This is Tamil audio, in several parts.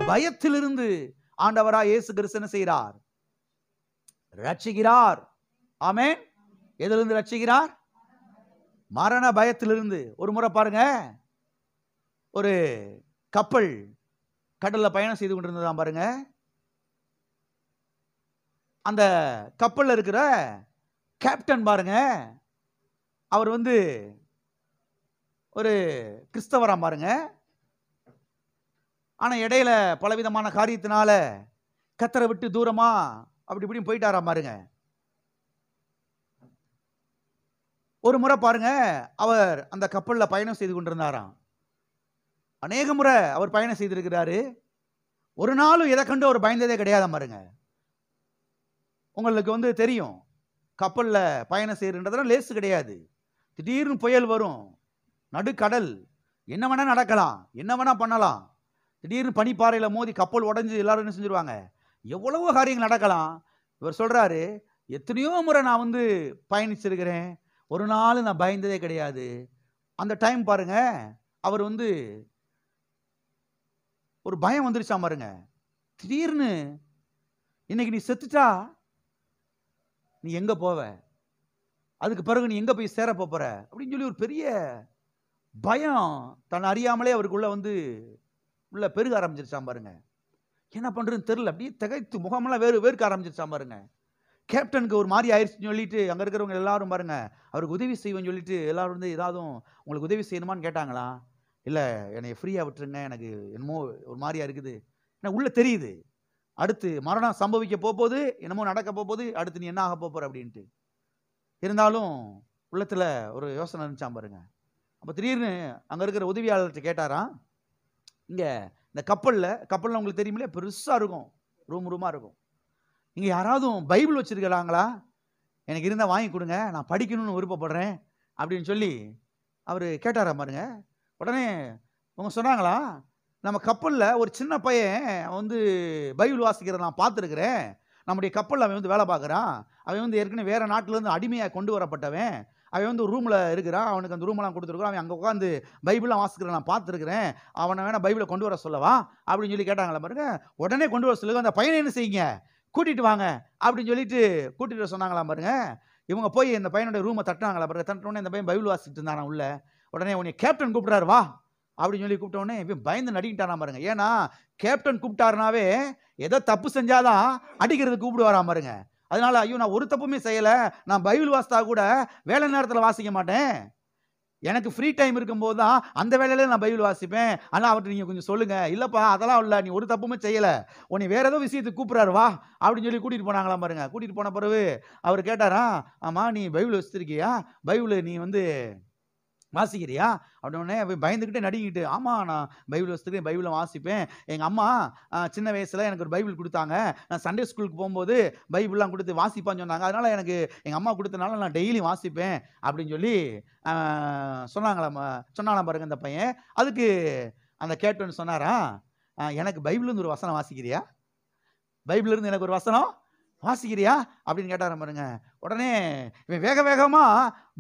பயத்திலிருந்து ஆண்டவராய் இயேசு கிறிஸ்து என்ன செய்கிறார்? ரட்சிக்கிறார். ஆமென். எதிலிருந்து ரட்சிக்கிறார்? மரண பயத்திலிருந்து. ஒரு முறை பாருங்க, ஒரு கப்பல் கடல்ல பயணம் செய்து கொண்டிருந்ததாம் பாருங்க. அந்த கப்பல்ல இருக்கிற கேப்டன் பாருங்க, அவர் ஒரு கிறிஸ்தவராம் பாருங்க. ஆனா இடையில பலவிதமான காரியத்தினால கத்தரை விட்டு தூரமா அப்படி இப்படியும் போயிட்டாராம் பாருங்க. ஒரு முறை பாருங்க, அவர் அந்த கப்பல்ல பயணம் செய்து கொண்டிருந்தாராம். அநேக முறை அவர் பயணம் செய்திருக்கிறாரு. ஒரு நாளும் எதை கண்டு அவர் பயந்ததே கிடையாதாம் பாருங்க. உங்களுக்கு தெரியும், கப்பல்ல பயணம் செய்யறதுன்றதுலாம் லேசு கிடையாது. திடீர்னு புயல் வரும், நடுக்கடல், என்ன வேணா நடக்கலாம், என்ன வேணா பண்ணலாம். திடீர்னு பனிப்பாறையில மோதி கப்பல் உடைஞ்சு எல்லாரும் என்ன செஞ்சிருவாங்க, எவ்வளவோ காரியங்கள் நடக்கலாம். இவர் சொல்றாரு, எத்தனையோ முறை நான் பயணிச்சிருக்கிறேன், ஒரு நாள் நான் பயந்ததே கிடையாது. அந்த டைம் பாருங்க, அவர் ஒரு பயம் வந்துருச்சாம் பாருங்க. திடீர்னு இன்னைக்கு நீ செத்துட்டா நீ எங்க போவ, அதுக்கு பிறகு நீ எங்க போய் சேர போற அப்படின்னு சொல்லி ஒரு பெரிய பயம் தன்னை அறியாமலே அவருக்குள்ள உள்ள பெருக ஆரம்பிச்சிருச்சாம் பாருங்க. என்ன பண்றதுன்னு தெரியல, அப்படியே திகைத்து முகமெல்லாம் வேர்க்க ஆரம்பிச்சிருச்சாம் பாருங்க. கேப்டனுக்கு ஒரு மாதிரி ஆயிடுச்சுன்னு சொல்லிட்டு அங்க இருக்கிறவங்க எல்லாரும் பாருங்க அவருக்கு உதவி செய்வேன்னு சொல்லிட்டு எல்லாரும் ஏதாவது உங்களுக்கு உதவி செய்யணுமான்னு கேட்டாங்களா? இல்ல, என்னை ஃப்ரீயா விட்டுருங்க, எனக்கு என்னமோ ஒரு மாதிரியா இருக்குது, எனக்கு உள்ள தெரியுது அடுத்து மரணம் சம்பவிக்க போகுது, என்னமோ நடக்க போகுது, அடுத்து நீ என்ன ஆக போற அப்படின்ட்டு. இருந்தாலும் உள்ளத்துல ஒரு யோசனை இருந்துச்சாம் பாருங்க. அப்ப திடீர்னு அங்க இருக்கிற உதவியாளர்கிட்ட கேட்டாராம், இங்க இந்த கப்பல்ல உங்களுக்கு தெரியுமில்ல, பெருசா இருக்கும், ரூமா இருக்கும், இங்க யாராவது பைபிள் வச்சிருக்கிறாங்களா? எனக்கு இருந்தா வாங்கி கொடுங்க, நான் படிக்கணும்னு விருப்பப்படுறேன் அப்படின்னு சொல்லி அவரு கேட்டாராம் பாருங்க. உடனே அவங்க சொன்னாங்களா, நம்ம கப்பல்ல ஒரு சின்ன பையன் பைபிள் வாசிக்கிறத நான் பார்த்துருக்கிறேன், நம்முடைய கப்பல்ல அவன் வேலை பார்க்குறான், அவன் ஏற்கனவே வேற நாட்டுல இருந்து அடிமையா கொண்டு வரப்பட்டவன், அவன் ரூம்ல இருக்கிறான், அவனுக்கு அந்த ரூமெல்லாம் கொடுத்துருக்குறான், அவன் அங்கே உட்காந்து பைபிள்லாம் வாசிக்கிறேன் நான் பார்த்துருக்கிறேன், அவனை வேணா பைபிளை கொண்டு வர சொல்லவா அப்படின்னு சொல்லி கேட்டாங்களா பாருங்க. உடனே கொண்டு வர சொல்லுங்க, அந்த பையனை என்ன செய்யுங்க, கூட்டிட்டு வாங்க அப்படின்னு சொல்லிட்டு கூட்டிட்டு வர சொன்னாங்களாம் பாருங்க. இவங்க போய் இந்த பையனுடைய ரூமை தட்டினாங்களா பாருங்க. தட்டினோடனே இந்த பையன் பைபிள் வாசிட்டு இருந்தானா உள்ள. உடனே உன்னை கேப்டன் கூப்பிட்டாரு வா அப்படின்னு சொல்லி கூப்பிட்டோடனே இவன் பயந்து நடிக்கிட்டானா பாருங்க. ஏன்னா கேப்டன் கூப்பிட்டாருனாவே ஏதோ தப்பு செஞ்சாதான் அடிக்கிறது கூப்பிடுவாராம் பாருங்க. அதனால ஐயோ நான் ஒரு தப்புமே செய்யல, நான் பைபிள் வாசித்தா கூட வேலை நேரத்தில் வாசிக்க மாட்டேன், எனக்கு ஃப்ரீ டைம் இருக்கும்போது தான் அந்த வேலையில நான் பைபிள் வாசிப்பேன், ஆனால் அவர்கிட்ட நீங்கள் கொஞ்சம் சொல்லுங்க. இல்லைப்பா அதெல்லாம் இல்லை, நீ ஒரு தப்புமே செய்யலை, உன்னை வேற ஏதோ விஷயத்துக்கு கூப்பிட்றாரு வா அப்படின்னு சொல்லி கூட்டிகிட்டு போனாங்களாம் பாருங்க. கூட்டிகிட்டு போன பிறகு அவர் கேட்டாரா, ஆமாம் நீ பைபிள் வச்சிருக்கியா, பைபிள் நீ வாசிக்கிறியா அப்படின்னே பயந்துக்கிட்டே நடிக்கிட்டு, ஆமாம் நான் பைபிள் வச்சுருக்கேன், பைபிளை வாசிப்பேன், எங்கள் அம்மா சின்ன வயசில் எனக்கு ஒரு பைபிள் கொடுத்தாங்க, நான் சண்டே ஸ்கூலுக்கு போகும்போது பைபிள்லாம் கொடுத்து வாசிப்பான்னு சொன்னாங்க, அதனால் எனக்கு எங்கள் அம்மா கொடுத்தனால நான் டெய்லி வாசிப்பேன் அப்படின்னு சொல்லி சொன்னாங்களாம் பாருங்க அந்த பையன். அதுக்கு அந்த கேப்டன் சொன்னாரா, எனக்கு பைபிள்லேருந்து ஒரு வசனம் வாசிக்கிறியா, பைபிள்லேருந்து எனக்கு ஒரு வசனம் வாசிக்கிறியா அப்படின்னு கேட்டார பாருங்க. உடனே இவன் வேக வேகமா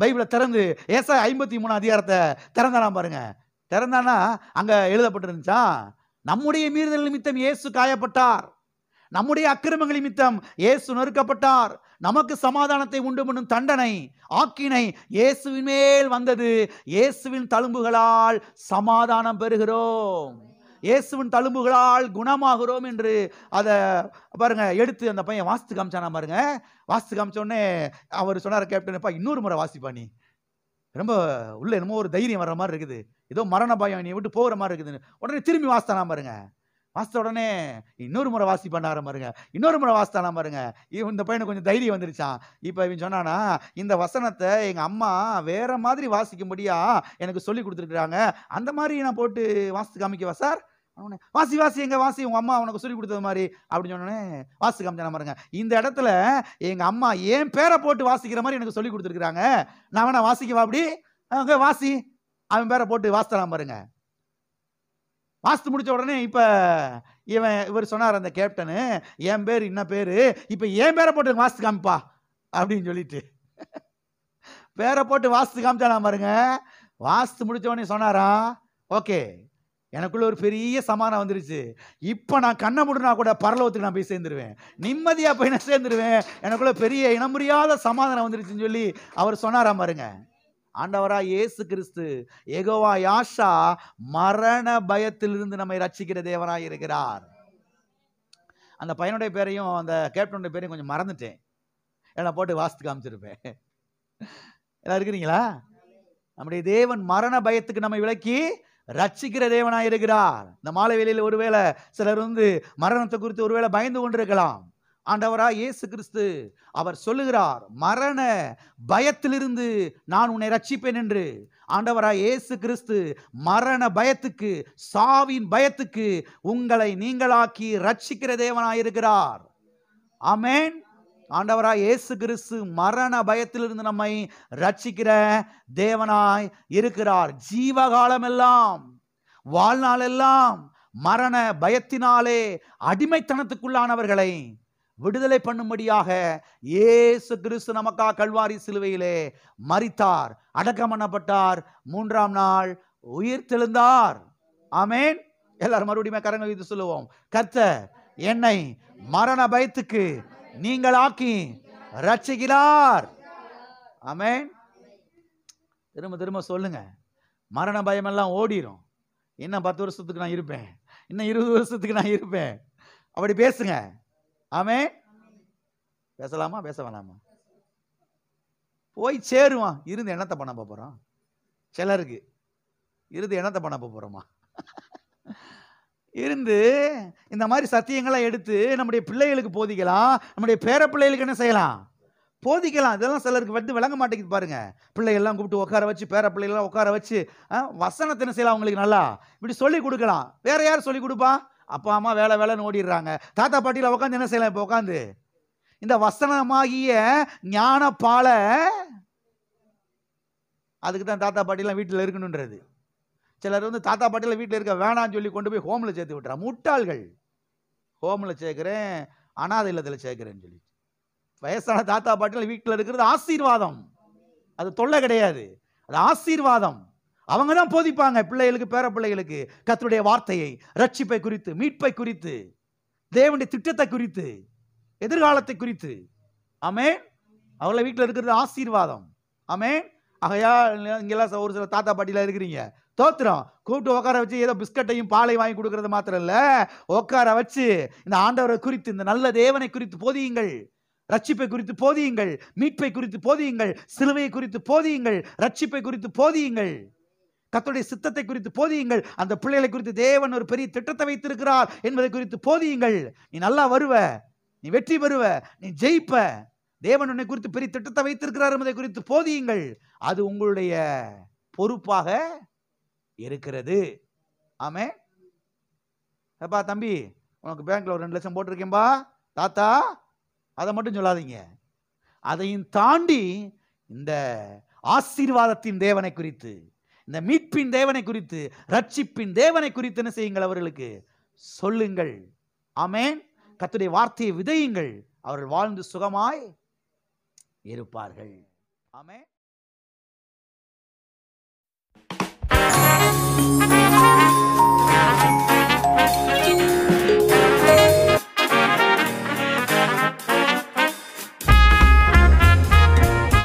பைபிளை திறந்து ஏசாயா 53 அதிகாரத்தை திறந்தானாம் பாருங்க. திறந்தானா அங்க எழுதப்பட்டிருந்துச்சா, நம்முடைய மீறுதல் நிமித்தம் இயேசு காயப்பட்டார், நம்முடைய அக்கிரமங்கள் நிமித்தம் இயேசு நொறுக்கப்பட்டார், நமக்கு சமாதானத்தை உண்டு பண்ணும் தண்டனை ஆக்கினை இயேசுவின் மேல் வந்தது, இயேசுவின் தழும்புகளால் சமாதானம் பெறுகிறோம், இயேசுவின் தழும்புகளால் குணமாகிறோம் என்று அதை பாருங்க எடுத்து அந்த பையன் வாசித்து காமிச்சானா பாருங்க. வாசித்து காமிச்ச உடனே அவர் சொன்னார், கேப்டன்ப்பா இன்னொரு முறை வாசிப்பா, நீ ரொம்ப உள்ள என்னமோ ஒரு தைரியம் வர்ற மாதிரி இருக்குது, ஏதோ மரண பயம் நீ விட்டு போகிற மாதிரி இருக்குதுன்னு. உடனே திரும்பி வாசித்தானா பாருங்க. வாசித்த உடனே இன்னொரு முறை வாசி பண்ணார பாருங்க. இன்னொரு முறை வாசித்தானா பாருங்க. இந்த பையனுக்கு கொஞ்சம் தைரியம் வந்துருச்சான். இப்போ இவன் சொன்னானா, இந்த வசனத்தை எங்கள் அம்மா வேற மாதிரி வாசிக்கும்படியா எனக்கு சொல்லி கொடுத்துருக்குறாங்க, அந்த மாதிரி நான் போட்டு வாசித்து காமிக்கவா சார்? வாசி வாசி எங்க வாசி, உங்க அம்மா உனக்கு சொல்லி கொடுத்தது மாதிரி அப்படின்னு சொன்னோடனே வாசி காமிச்சானா பாருங்க. இந்த இடத்துல எங்க அம்மா என் பேரை போட்டு வாசிக்கிற மாதிரி எனக்கு சொல்லி கொடுத்துருக்குறாங்க, நான் வேணா வாசிக்கவா அப்படி? அங்கே வாசி, அவன் பேரை போட்டு வாசித்தலாம் பாருங்க. வாசித்து முடிச்ச உடனே இப்ப இவர் சொன்னார் அந்த கேப்டனு, என் பேர் இன்ன பேரு, இப்ப என் பேரை போட்டு வாசித்து காமிப்பா அப்படின்னு சொல்லிட்டு பேரை போட்டு வாசித்து காமிச்சானா பாருங்க. வாசித்து முடிச்ச உடனே சொன்னாரா, ஓகே எனக்குள்ள ஒரு பெரிய சமாதானம் வந்துருச்சு. இப்ப நான் கண்ணை மூடுனா கூட பரலோகத்துக்கு நான் போய் சேர்ந்துருவேன், நிம்மதியா போய் நான் சேர்ந்துருவேன். எனக்குள்ள பெரிய இனம் புரியாத சமாதானம் வந்துருச்சுன்னு சொல்லி அவர் சொன்னாராம் பாருங்க. ஆண்டவரா இயேசு கிறிஸ்து யெகோவா யாஷா மரண பயத்திலிருந்து நம்மை ரட்சிக்கிற தேவனாய் இருக்கிறார். அந்த பையனுடைய பேரையும் அந்த கேப்டனுடைய பேரையும் கொஞ்சம் மறந்துட்டேன், எல்லாம் போட்டு வாசித்து காமிச்சிருப்பேன். எல்லாம் இருக்கிறீங்களா? நம்முடைய தேவன் மரண பயத்துக்கு நம்மை விலக்கி ரட்சிக்கிற தேவனாய் இருக்கிறார். இந்த மாலை வேளையில் ஒருவேளை சிலர் மரணத்தை குறித்து ஒருவேளை பயந்து கொண்டிருக்கலாம். ஆண்டவரா இயேசு கிறிஸ்து அவர் சொல்லுகிறார், மரண பயத்திலிருந்து நான் உன்னை ரட்சிப்பேன் என்று. ஆண்டவரா இயேசு கிறிஸ்து மரண பயத்துக்கு, சாவின் பயத்துக்கு உங்களை நீங்களாக்கி ரட்சிக்கிற தேவனாய் இருக்கிறார். ஆமென். ஆண்டவரா இயேசு கிறிஸ்து மரண பயத்திலிருந்து நம்மை ரட்சிக்கிற தேவனாய் இருக்கிறார். ஜீவகாலம் எல்லாம், வாழ்நாள் எல்லாம் மரண பயத்தினாலே அடிமைத்தனத்துக்குள்ளானவர்களை விடுதலை பண்ணும்படியாக இயேசு கிறிஸ்து நமக்காக கல்வாரி சிலுவையிலே மரித்தார், அடக்கம் பண்ணப்பட்டார், 3ஆம் நாள் உயிர் தெழுந்தார். ஆமென். எல்லாரும் மறுபடியும் கரங்களை வைத்து சொல்லுவோம், கர்த்தர் என்னை மரண பயத்துக்கு நீங்களாக்கி ரட்சிக்கிறார். ஆமென். திரும்ப திரும்ப சொல்லுங்க, மரண பயம் எல்லாம் ஓடிரும். இன்னும் 10 வருஷத்துக்கு நான் இருப்பேன், இன்னும் 20 வருஷத்துக்கு நான் இருப்பேன். அப்படி பேசுங்க. ஆமென். பேசலாமா பேச வேணாமா? போய் சேருவான். இருந்து என்னத்தை பண்ண போறோம்? சிலருக்கு இருந்து என்னத்தை பண்ண போறோமா? இருந்து இந்த மாதிரி சத்தியங்களை எடுத்து நம்முடைய பிள்ளைகளுக்கு போதிக்கலாம், நம்முடைய பேர பிள்ளைகளுக்கு என்ன செய்யலாம்? போதிக்கலாம். இதெல்லாம் சிலருக்கு விளங்க மாட்டேங்குது பாருங்க. பிள்ளைகள்லாம் கூப்பிட்டு உட்கார வச்சு, பேர பிள்ளைகள்லாம் உட்கார வச்சு வசனத்தை என்ன செய்யலாம், அவங்களுக்கு நல்லா இப்படி சொல்லி கொடுக்கலாம். வேற யார் சொல்லி கொடுப்பா? அப்பா அம்மா வேலை வேலைன்னு ஓடிடுறாங்க. தாத்தா பாட்டியில உட்காந்து என்ன செய்யலாம்? இப்போ உட்காந்து இந்த வசனமாகிய ஞான பால, அதுக்கு தான் தாத்தா பாட்டிலாம் வீட்டில் இருக்கணுன்றது. சிலர் தாத்தா பாட்டியில் வீட்டில் இருக்க வேணான்னு சொல்லி கொண்டு போய் ஹோமில் சேர்த்து விட்டுறா. முட்டாள்கள். ஹோமில் சேர்க்கிறேன், அனாதை இல்லத்தில் சேர்க்கிறேன்னு சொல்லி. வயசான தாத்தா பாட்டியில் வீட்டில் இருக்கிறது ஆசீர்வாதம், அது தொல்லை கிடையாது, அது ஆசீர்வாதம். அவங்க தான் போதிப்பாங்க பிள்ளைகளுக்கு, பேர பிள்ளைகளுக்கு கர்த்தருடைய வார்த்தையை, ரட்சிப்பை குறித்து, மீட்பை குறித்து, தேவனுடைய திட்டத்தை குறித்து, எதிர்காலத்தை குறித்து. ஆமென். அவங்கள வீட்டில் இருக்கிறது ஆசீர்வாதம். ஆமென். ஆகையா இங்கெல்லாம் ஒரு சில தாத்தா பாட்டிலாம் இருக்கிறீங்க, தோத்திரம். கூப்பிட்டு உட்கார வச்சு ஏதோ பிஸ்கட்டையும் பாலை வாங்கி கொடுக்கறது மாத்திரம் இல்ல, உட்கார வச்சு இந்த ஆண்டவரை குறித்து, இந்த நல்ல தேவனை குறித்து போதியுங்கள், ரட்சிப்பை குறித்து போதியுங்கள், மீட்பை குறித்து போதியுங்கள், சிலுவையை குறித்து போதியுங்கள், ரட்சிப்பை குறித்து போதியுங்கள், கர்த்தருடைய சித்தத்தை குறித்து போதியுங்கள். அந்த பிள்ளைகளை குறித்து தேவன் ஒரு பெரிய திட்டத்தை வைத்திருக்கிறார் என்பதை குறித்து போதியுங்கள். நீ நல்லா வருவ, நீ வெற்றி பெறுவ, நீ ஜெயிப்ப, தேவன் உன்னை குறித்து பெரிய திட்டத்தை வைத்திருக்கிறார் என்பதை குறித்து போதியுங்கள். அது உங்களுடைய பொறுப்பாக இருக்கிறது. ஆமே. அப்பா தம்பி, உனக்கு பேங்க்ல ஒரு 2 லட்சம் போட்டிருக்கேன்பா தாத்தா, அதை மட்டும் சொல்லாதீங்க. அதையும் தாண்டி இந்த ஆசீர்வாதத்தின் தேவனை குறித்து, இந்த மீட்பின் தேவனை குறித்து, ரட்சிப்பின் தேவனை குறித்து என்ன செய்யுங்கள்? அவர்களுக்கு சொல்லுங்கள். ஆமென். கர்த்தருடைய வார்த்தையை விதையுங்கள். அவர்கள் வாழ்ந்து சுகமாய் இருப்பார்கள். ஆமென்.